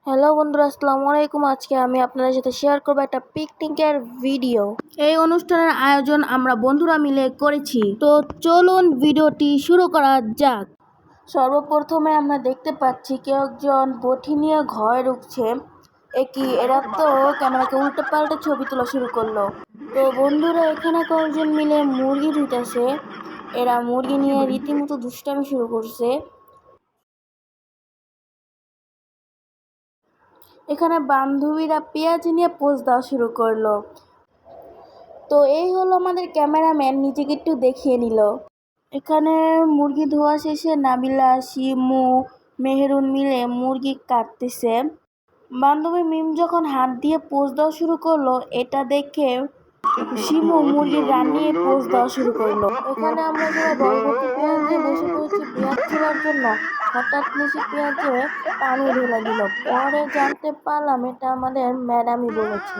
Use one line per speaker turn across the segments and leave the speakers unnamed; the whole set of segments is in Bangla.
হ্যালো বন্ধুরা, আসসালামু আলাইকুম। আজকে আমি আপনাদের সাথে শেয়ার করবো একটা পিকনিকের ভিডিও। এই অনুষ্ঠানের আয়োজন আমরা বন্ধুরা মিলে করেছি। তো চলুন ভিডিওটি শুরু করা যাক। সর্বপ্রথমে আমরা দেখতে পাচ্ছি কেউ একজন বটি নিয়ে ঘরে ঢুকছে। এরা তো ক্যামেরাকে উল্টে পাল্টে ছবি তোলা শুরু করলো। তো বন্ধুরা এখানে কয়েকজন মিলে মুরগি ধুইতেছে। এরা মুরগি নিয়ে রীতিমতো দুষ্টামি শুরু করছে। এখানে বান্ধবীরা পেঁয়াজ নিয়ে পোজ দেওয়া শুরু করলো। তো এই হলো আমাদের ক্যামেরাম্যান, নিজেকে একটু দেখিয়ে নিল। এখানে মুরগি ধোয়া শেষে নাবিলা, শিমু, মেহেরুন মিলে মুরগি কাটতেছে। বান্ধবী মিম যখন হাত দিয়ে পোজ দেওয়া শুরু করলো, এটা দেখে শিমু মুরগির রান নিয়ে পোজ দেওয়া শুরু করলো। এখানে আমরা সবাই বরবটি পেঁয়াজ দিয়ে বসে পড়েছি পেঁয়াজ ছোলার জন্য। হঠাৎ নিচে পেঁয়াজে পানি ঢেলে দিল। পরে জানতে পারলাম এটা আমাদের ম্যাডামই বলেছে।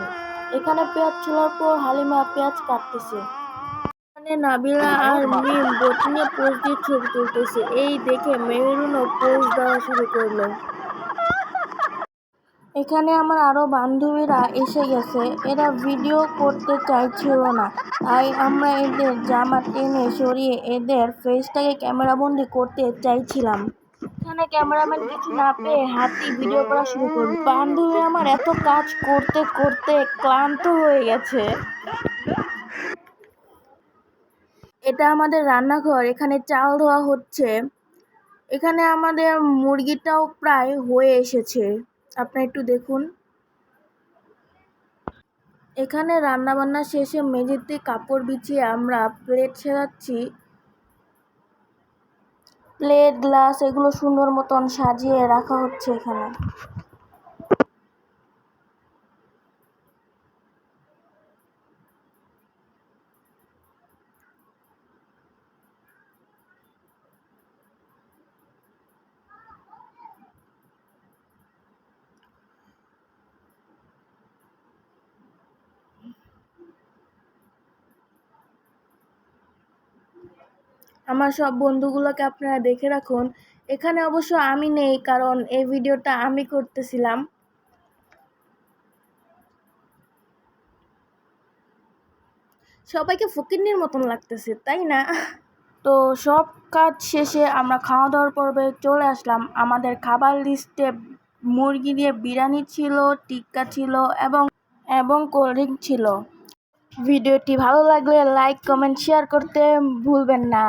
এখানে পেঁয়াজ ছোলার পর হালিমা পেঁয়াজ কাটতেছে। এখানে নাবিলা আর মিম বটি নিয়ে পোজ দিয়ে ছবি তুলতেছে। এই দেখে মেহেরুনও পোজ দেওয়া শুরু করলো। এখানে আমার আরো বান্ধবীরা এসে গেছে। এরা ভিডিও করতে চাইছিল না, তাই আমরা এদের জামা টেনে সরিয়ে এদের ফেসটাকে ক্যামেরাবন্দি করতে চাইছিলাম। এখানে ক্যামেরাম্যান কিছু না পেয়ে হাতি ভিডিও করা শুরু করল। বান্ধবী আমার এত কাজ করতে করতে ক্লান্ত হয়ে গেছে। এটা আমাদের রান্নাঘর, এখানে চাল ধোয়া হচ্ছে। এখানে আমাদের মুরগিটাও প্রায় হয়ে এসেছে, আপনারা একটু দেখুন। এখানে রান্নাবান্না শেষে মেঝেতে কাপড় বিছিয়ে আমরা প্লেট সাজাচ্ছি। প্লেট, গ্লাস এগুলো সুন্দর মতন সাজিয়ে রাখা হচ্ছে এখানে। আমার সব বন্ধুগুলোকে আপনারা দেখে রাখুন। এখানে অবশ্য আমি নেই, কারণ এই ভিডিওটা আমি করতেছিলাম। সবাইকে ফকিন্নির মতন লাগতেছে, তাই না? তো সব কাজ শেষে আমরা খাওয়া দাওয়ার পর্বে চলে আসলাম। আমাদের খাবার লিস্টে মুরগি দিয়ে বিরিয়ানি ছিল, টিক্কা ছিল এবং কোল্ড ড্রিঙ্ক ছিল। ভিডিওটি ভালো লাগলে লাইক, কমেন্ট, শেয়ার করতে ভুলবেন না।